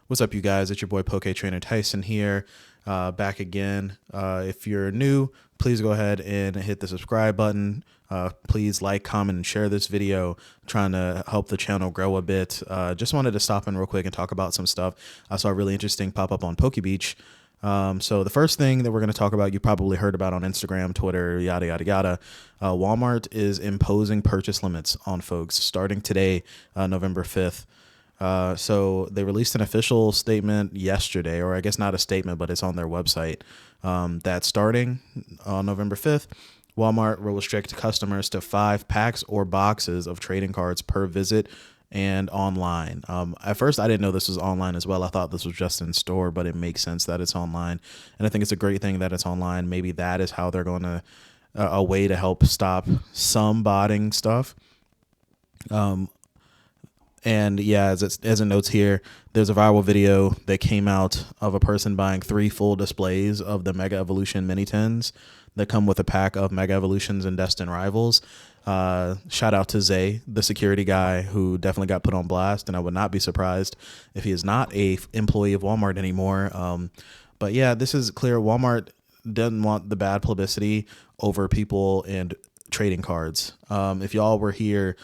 What's up, you guys? It's your boy Poke Trainer Tyson here, back again. If you're new, please go ahead and hit the subscribe button. Please like, comment, and share this video. Trying to help the channel grow a bit. Just wanted to stop in real quick and talk about some stuff I saw really interesting pop up on Poke Beach. So the first thing that we're going to talk about, you probably heard about on Instagram, Twitter, yada, yada, yada. Walmart is imposing purchase limits on folks starting today, November 5th. So they released an official statement yesterday, or I guess not a statement, but it's on their website, that starting on November 5th, Walmart will restrict customers to 5 packs or boxes of trading cards per visit and online. At first, I didn't know this was online as well. I thought this was just in store, but it makes sense that it's online. And I think it's a great thing that it's online. Maybe that is how they're going to, a way to help stop some botting stuff. And yeah, as it notes here, there's a viral video that came out of a person buying 3 full displays of the Mega Evolution Mini Tins that come with a pack of Mega Evolutions and Destined Rivals. Shout out to Zay, the security guy, who definitely got put on blast, and I would not be surprised if he is not a employee of Walmart anymore. But yeah, this is clear. Walmart doesn't want the bad publicity over people and trading cards. If y'all were here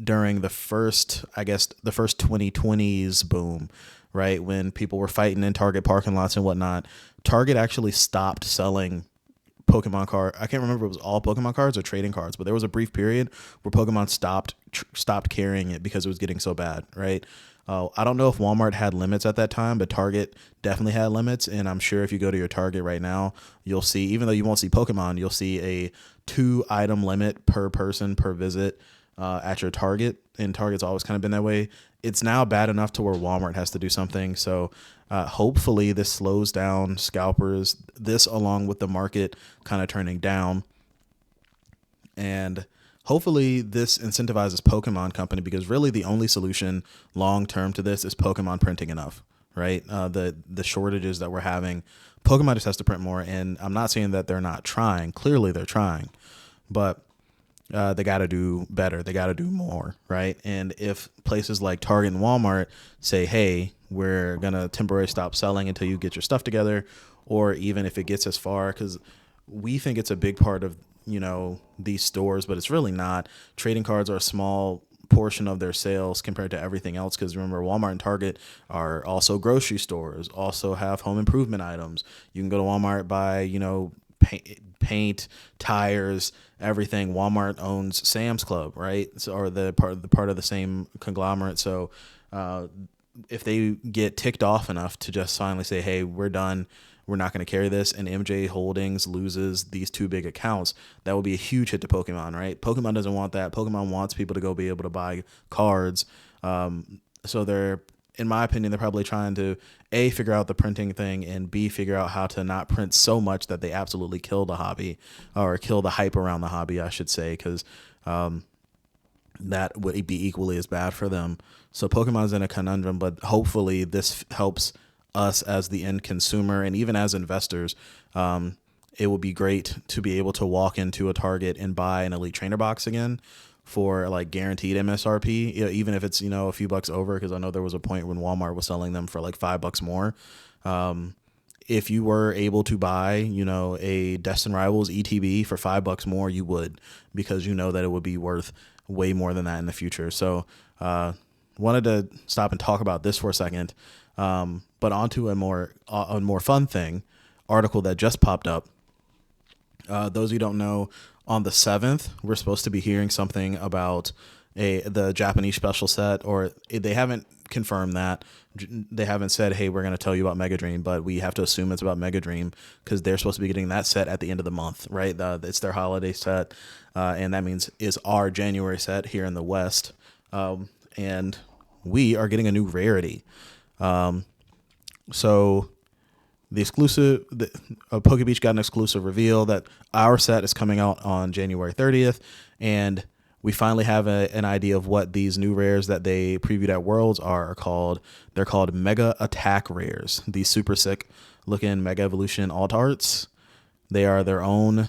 during the first 2020s boom, right, when people were fighting in Target parking lots and whatnot, Target actually stopped selling Pokemon card. I can't remember if it was all Pokemon cards or trading cards, but there was a brief period where Pokemon stopped carrying it because it was getting so bad, right? I don't know if Walmart had limits at that time, but Target definitely had limits. And I'm sure if you go to your Target right now, you'll see, even though you won't see Pokemon, you'll see a 2-item limit per person per visit at your Target, and Target's always kind of been that way. It's now bad enough to where Walmart has to do something. So hopefully this slows down scalpers, this along with the market kind of turning down. And hopefully this incentivizes Pokemon Company, because really the only solution long term to this is Pokemon printing enough, right? The shortages that we're having, Pokemon just has to print more. And I'm not saying that they're not trying. Clearly they're trying, but they got to do better. They got to do more, right? And if places like Target and Walmart say, hey, we're going to temporarily stop selling until you get your stuff together, or even if it gets as far, because we think it's a big part of, these stores, but it's really not. Trading cards are a small portion of their sales compared to everything else, because remember, Walmart and Target are also grocery stores, also have home improvement items. You can go to Walmart, buy, paint, tires, everything. Walmart owns Sam's Club, right? So, or the part of the same conglomerate. So if they get ticked off enough to just finally say, hey, we're done, we're not going to carry this, and MJ Holdings loses these 2 big accounts, that will be a huge hit to Pokemon, right? Pokemon doesn't want that. Pokemon wants people to go be able to buy cards. So they're, in my opinion, they're probably trying to A, figure out the printing thing, and B, figure out how to not print so much that they absolutely kill the hobby, or kill the hype around the hobby, I should say, because that would be equally as bad for them. So Pokemon's in a conundrum, but hopefully this helps us as the end consumer, and even as investors. It would be great to be able to walk into a Target and buy an Elite Trainer box again for like guaranteed MSRP, even if it's, a few bucks over, because I know there was a point when Walmart was selling them for like $5 more. If you were able to buy, a Destined Rivals ETB for $5 more, you would, because that it would be worth way more than that in the future. So wanted to stop and talk about this for a second. But onto a more fun thing, article that just popped up. Those who don't know, on the 7th, we're supposed to be hearing something about the Japanese special set, or they haven't confirmed that. They haven't said, hey, we're going to tell you about Mega Dream, but we have to assume it's about Mega Dream, because they're supposed to be getting that set at the end of the month, right? It's their holiday set, and that means is our January set here in the West. And we are getting a new Rarity. So the Poke Beach got an exclusive reveal that our set is coming out on January 30th, and we finally have an idea of what these new rares that they previewed at Worlds are called. They're called Mega Attack Rares. These super sick looking Mega Evolution alt arts. They are their own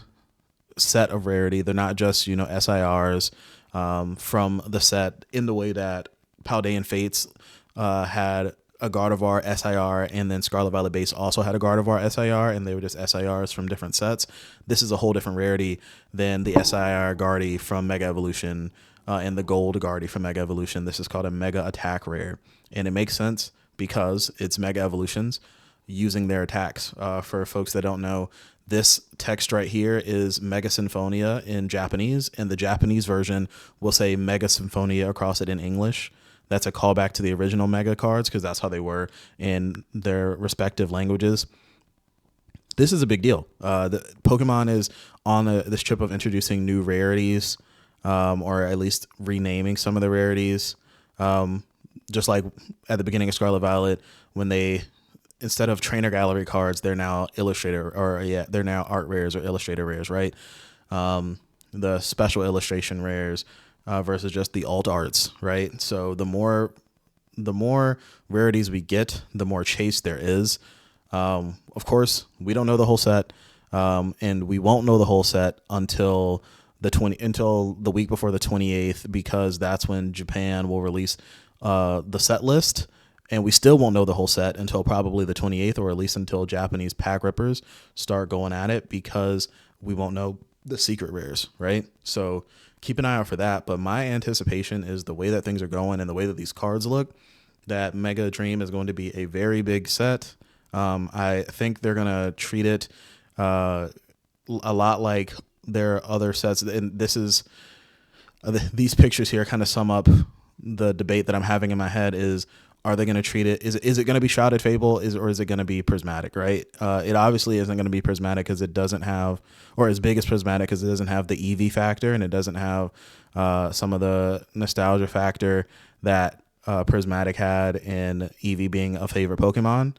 set of rarity. They're not just, SIRs from the set, in the way that Paldean Fates had a Gardevoir SIR, and then Scarlet Violet base also had a Gardevoir SIR, and they were just SIRs from different sets. This is a whole different rarity than the SIR Guardy from Mega Evolution and the Gold Guardy from Mega Evolution. This is called a Mega Attack Rare, and it makes sense because it's Mega Evolutions using their attacks. For folks that don't know, this text right here is Mega Symphonia in Japanese, and the Japanese version will say Mega Symphonia across it in English. That's a callback to the original Mega cards because that's how they were in their respective languages. This is a big deal. The Pokemon is on this trip of introducing new rarities, or at least renaming some of the rarities. Just like at the beginning of Scarlet Violet, when they, instead of trainer gallery cards, they're now they're now art rares or illustrator rares, right? The special illustration rares versus just the alt arts, right? So the more rarities we get, the more chase there is. Of course, we don't know the whole set, and we won't know the whole set until the week before the 28th, because that's when Japan will release the set list, and we still won't know the whole set until probably the 28th, or at least until Japanese pack rippers start going at it, because we won't know the secret rares, right? So keep an eye out for that. But my anticipation is the way that things are going and the way that these cards look, that Mega Dream is going to be a very big set. I think they're going to treat it a lot like their other sets. And this is these pictures here kind of sum up the debate that I'm having in my head is, are they going to treat it? Is it going to be Shrouded Fable or is it going to be Prismatic, right? It obviously isn't going to be Prismatic because it doesn't have, or as big as Prismatic because it doesn't have the EV factor, and it doesn't have some of the nostalgia factor that Prismatic had, in Eevee being a favorite Pokemon.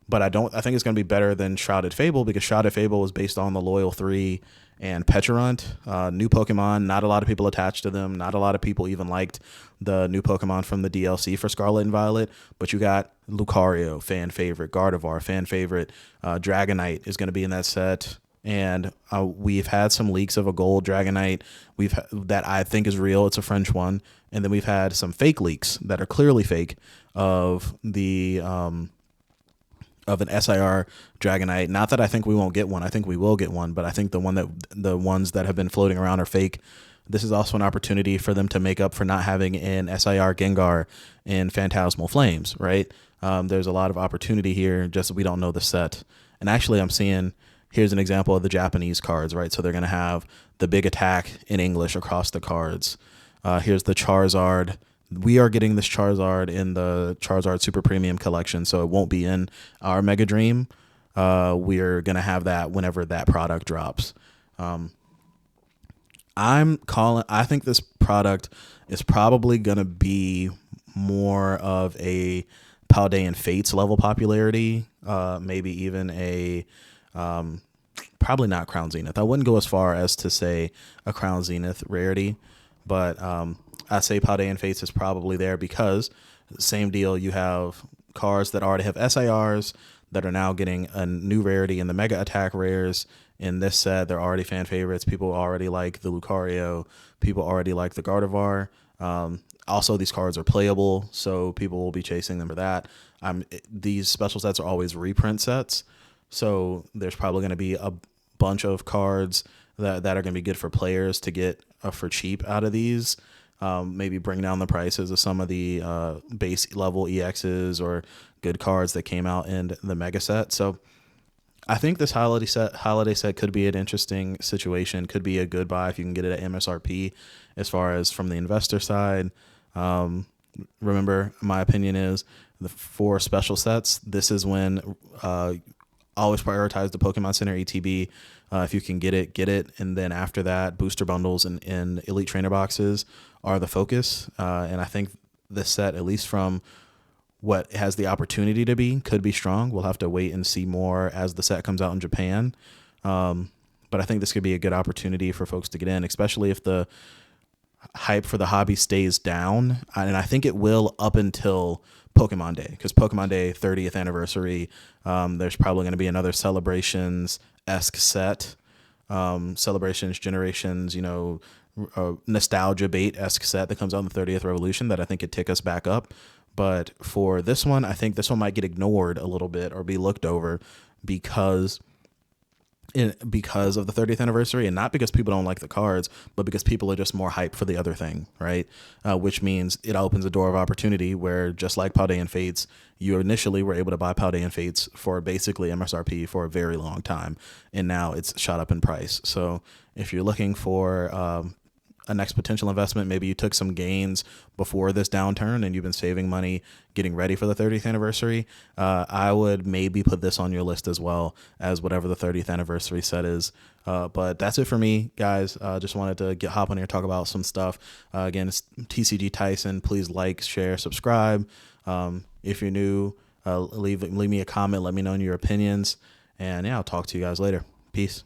But I think it's going to be better than Shrouded Fable, because Shrouded Fable was based on the Loyal 3 and Pecharunt, new Pokemon. Not a lot of people attached to them. Not a lot of people even liked the new Pokemon from the DLC for Scarlet and Violet. But you got Lucario, fan favorite. Gardevoir, fan favorite. Dragonite is going to be in that set. And we've had some leaks of a gold Dragonite that I think is real. It's a French one. And then we've had some fake leaks that are clearly fake of the of an SIR Dragonite. Not that I think we won't get one. I think we will get one, but I think the ones that have been floating around are fake. This is also an opportunity for them to make up for not having an SIR Gengar in Phantasmal Flames, right? There's a lot of opportunity here, just we don't know the set. And actually I'm seeing, here's an example of the Japanese cards, right? So they're going to have the big attack in English across the cards. Here's the Charizard. We are getting this Charizard in the Charizard Super Premium collection, so it won't be in our Mega Dream. We're going to have that whenever that product drops. I think this product is probably going to be more of a Paldean Fates level popularity, maybe even a probably not Crown Zenith. I wouldn't go as far as to say a Crown Zenith rarity, but I say Paldean Fates is probably there because same deal. You have cards that already have SIRs that are now getting a new rarity in the Mega Attack rares. In this set, they're already fan favorites. People already like the Lucario. People already like the Gardevoir. Also, these cards are playable, so people will be chasing them for that. These special sets are always reprint sets, so there's probably going to be a bunch of cards that are going to be good for players to get for cheap out of these. Maybe bring down the prices of some of the base level EXs or good cards that came out in the mega set. So I think this holiday set could be an interesting situation, could be a good buy if you can get it at MSRP. As far as from the investor side, remember, my opinion is for special sets, this is when always prioritize the Pokemon Center ETB. If you can get it. And then after that, booster bundles and Elite Trainer boxes are the focus. And I think this set, at least from what it has the opportunity to be, could be strong. We'll have to wait and see more as the set comes out in Japan. But I think this could be a good opportunity for folks to get in, especially if the hype for the hobby stays down. And I think it will up until Pokemon Day, because Pokemon Day 30th anniversary, there's probably going to be another Celebrations-esque set, Celebrations, Generations, nostalgia bait-esque set that comes out on the 30th Revolution that I think could tick us back up. But for this one, I think this one might get ignored a little bit or be looked over because because of the 30th anniversary, and not because people don't like the cards, but because people are just more hyped for the other thing, right? Which means it opens a door of opportunity where, just like Paldean Fates, you initially were able to buy Paldean Fates for basically MSRP for a very long time, and now it's shot up in price. So if you're looking for a next potential investment, maybe you took some gains before this downturn and you've been saving money getting ready for the 30th anniversary, I would maybe put this on your list as well as whatever the 30th anniversary set is. But that's it for me, guys. Just wanted to hop on here and talk about some stuff. Again, it's TCG Tyson. Please like, share, subscribe. If you're new, leave me a comment. Let me know your opinions. And yeah, I'll talk to you guys later. Peace.